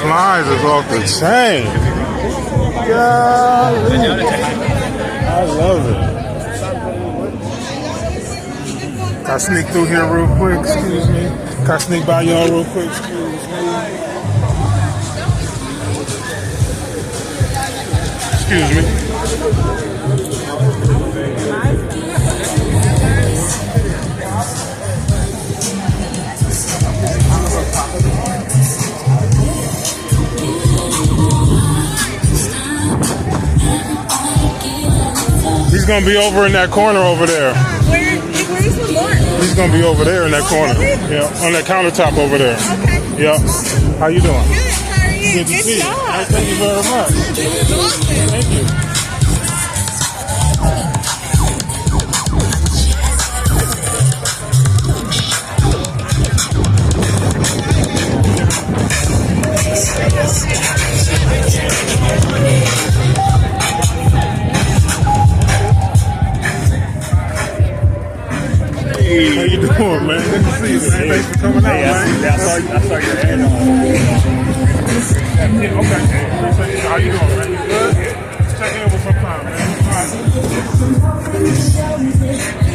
supplies is off the chain. Golly. I love it. Can I sneak through here real quick? Excuse me. Can I sneak by y'all real quick? Excuse me. Excuse me. He's gonna be over in that corner over there. Where's the board? He's gonna be over there in that corner. Yeah, on that countertop over there. Okay. Yeah. How you doing? Good. How are you? Good to see you. job. Thank you very much. Thank you. Hey, how you doing, man? Good to see you, man. Thanks for coming out, man. I saw your ad on. Yeah, okay. How you doing, man? You good? Check in with some time, man.